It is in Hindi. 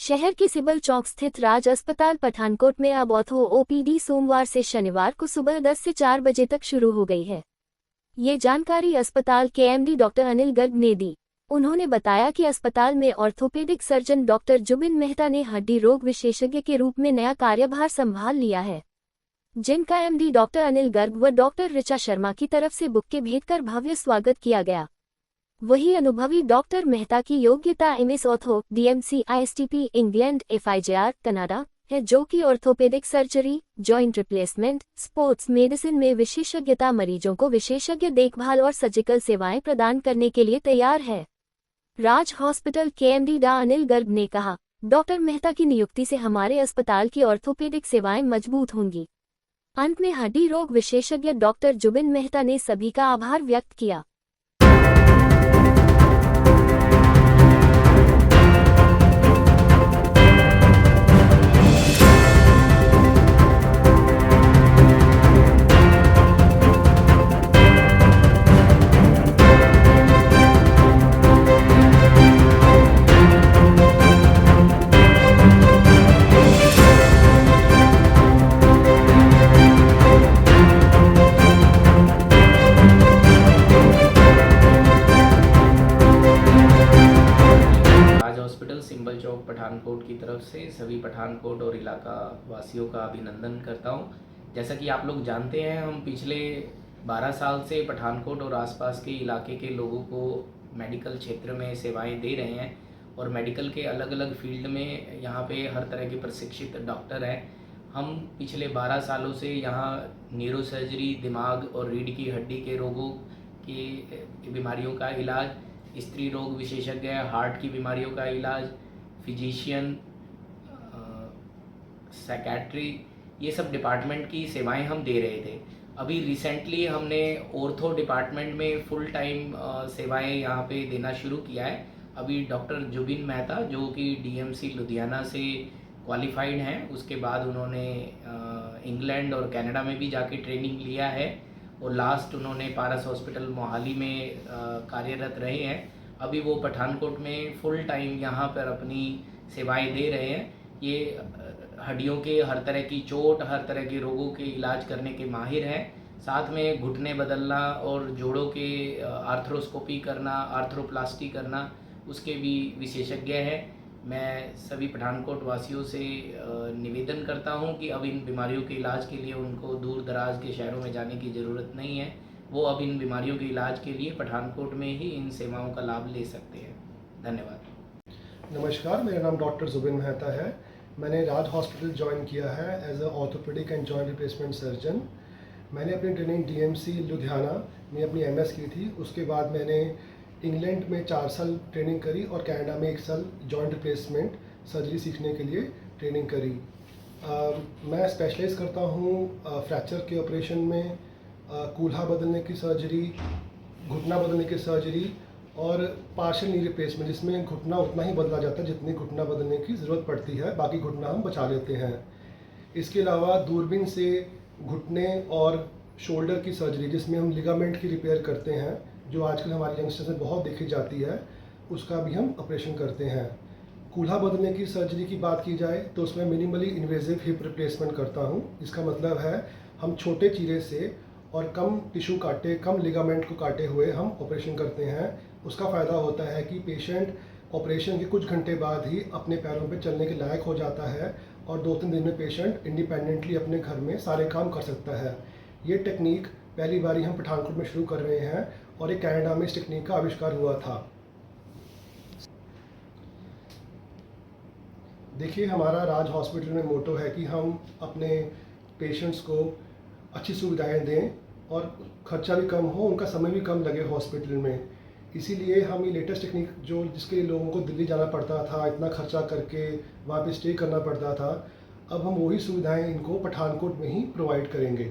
शहर के सिबल चौक स्थित राज अस्पताल पठानकोट में अब ऑर्थो ओपीडी सोमवार से शनिवार को सुबह 10 से 4 बजे तक शुरू हो गई है। ये जानकारी अस्पताल के एमडी डॉक्टर अनिल गर्ग ने दी। उन्होंने बताया कि अस्पताल में orthopaedic surgeon doctor Zubin Mehta ने हड्डी रोग विशेषज्ञ के रूप में नया कार्यभार संभाल लिया है, जिनका एमडी डॉक्टर अनिल गर्ग व डॉक्टर ऋचा शर्मा की तरफ से बुक्के भेंटकर भव्य स्वागत किया गया। वही अनुभवी डॉक्टर मेहता की योग्यता MS ortho DMC ISTP England FIJR Canada है, जो कि orthopaedic surgery, joint replacement, sports medicine में विशेषज्ञता, मरीजों को विशेषज्ञ देखभाल और सर्जिकल सेवाएं प्रदान करने के लिए तैयार है। राज हॉस्पिटल के एमडी डा अनिल गर्ग ने कहा, डॉक्टर मेहता की नियुक्ति से हमारे अस्पताल की ऑर्थोपेडिक सेवाएं मजबूत होंगी। अंत में हड्डी रोग विशेषज्ञ डॉक्टर जुबिन मेहता ने सभी का आभार व्यक्त किया। हॉस्पिटल सिंबल चौक पठानकोट की तरफ से सभी पठानकोट और इलाका वासियों का अभिनंदन करता हूं। जैसा कि आप लोग जानते हैं, हम पिछले 12 साल से पठानकोट और आसपास के इलाके के लोगों को मेडिकल क्षेत्र में सेवाएं दे रहे हैं और मेडिकल के अलग अलग फील्ड में यहाँ पे हर तरह के प्रशिक्षित डॉक्टर हैं। हम पिछले 12 सालों से यहाँ न्यूरो सर्जरी, दिमाग और रीढ़ की हड्डी के रोगों की बीमारियों का इलाज, स्त्री रोग विशेषज्ञ, हार्ट की बीमारियों का इलाज, फिजिशियन, साइकेट्री, ये सब डिपार्टमेंट की सेवाएं हम दे रहे थे। अभी रिसेंटली हमने ऑर्थो डिपार्टमेंट में फुल टाइम सेवाएं यहाँ पे देना शुरू किया है। अभी डॉक्टर जुबिन मेहता, जो कि डीएमसी लुधियाना से क्वालिफाइड हैं, उसके बाद उन्होंने इंग्लैंड और कनाडा में भी जाके ट्रेनिंग लिया है और लास्ट उन्होंने पारस हॉस्पिटल मोहाली में कार्यरत रहे हैं। अभी वो पठानकोट में फुल टाइम यहाँ पर अपनी सेवाएं दे रहे हैं। ये हड्डियों के हर तरह की चोट, हर तरह के रोगों के इलाज करने के माहिर हैं। साथ में घुटने बदलना और जोड़ों के आर्थ्रोस्कोपी करना, आर्थ्रोप्लास्टी करना, उसके भी विशेषज्ञ हैं। मैं सभी पठानकोट वासियों से निवेदन करता हूं कि अब इन बीमारियों के इलाज के लिए उनको दूर दराज के शहरों में जाने की ज़रूरत नहीं है। वो अब इन बीमारियों के इलाज के लिए पठानकोट में ही इन सेवाओं का लाभ ले सकते हैं। धन्यवाद। नमस्कार, मेरा नाम डॉक्टर जुबिन मेहता है। मैंने राज हॉस्पिटल ज्वाइन किया है as a orthopaedic and joint replacement surgeon. मैंने अपनी ट्रेनिंग डीएमसी लुधियाना में अपनी एमएस की थी। उसके बाद मैंने इंग्लैंड में 4 साल ट्रेनिंग करी और कनाडा में 1 साल जॉइंट रिप्लेसमेंट सर्जरी सीखने के लिए ट्रेनिंग करी। मैं स्पेशलाइज करता हूँ फ्रैक्चर के ऑपरेशन में, कूल्हा बदलने की सर्जरी, घुटना बदलने की सर्जरी और पार्शियल नी रिप्लेसमेंट, जिसमें घुटना उतना ही बदला जाता है जितनी घुटना बदलने की ज़रूरत पड़ती है, बाकी घुटना हम बचा लेते हैं। इसके अलावा दूरबीन से घुटने और शोल्डर की सर्जरी, जिसमें हम लिगामेंट की रिपेयर करते हैं, जो आजकल हमारे यंगस्टर्स में बहुत देखी जाती है, उसका भी हम ऑपरेशन करते हैं। कूल्हा बदलने की सर्जरी की बात की जाए तो उसमें मिनिमली इन्वेजिव हिप रिप्लेसमेंट करता हूँ। इसका मतलब है हम छोटे चीरे से और कम टिश्यू काटे, कम लिगामेंट को काटे हुए हम ऑपरेशन करते हैं। उसका फ़ायदा होता है कि पेशेंट ऑपरेशन के कुछ घंटे बाद ही अपने पैरों पे चलने के लायक हो जाता है और 2-3 दिन में पेशेंट इंडिपेंडेंटली अपने घर में सारे काम कर सकता है। ये टेक्निक पहली बार हम पठानकोट में शुरू कर रहे हैं और एक कनाडा में इस टेक्निक का आविष्कार हुआ था। देखिए, हमारा राज हॉस्पिटल में मोटो है कि हम अपने पेशेंट्स को अच्छी सुविधाएं दें और खर्चा भी कम हो, उनका समय भी कम लगे हॉस्पिटल में। इसीलिए हम ये लेटेस्ट टेक्निक, जो जिसके लिए लोगों को दिल्ली जाना पड़ता था, इतना खर्चा करके वहाँ पे स्टे करना पड़ता था, अब हम वही सुविधाएं इनको पठानकोट में ही प्रोवाइड करेंगे।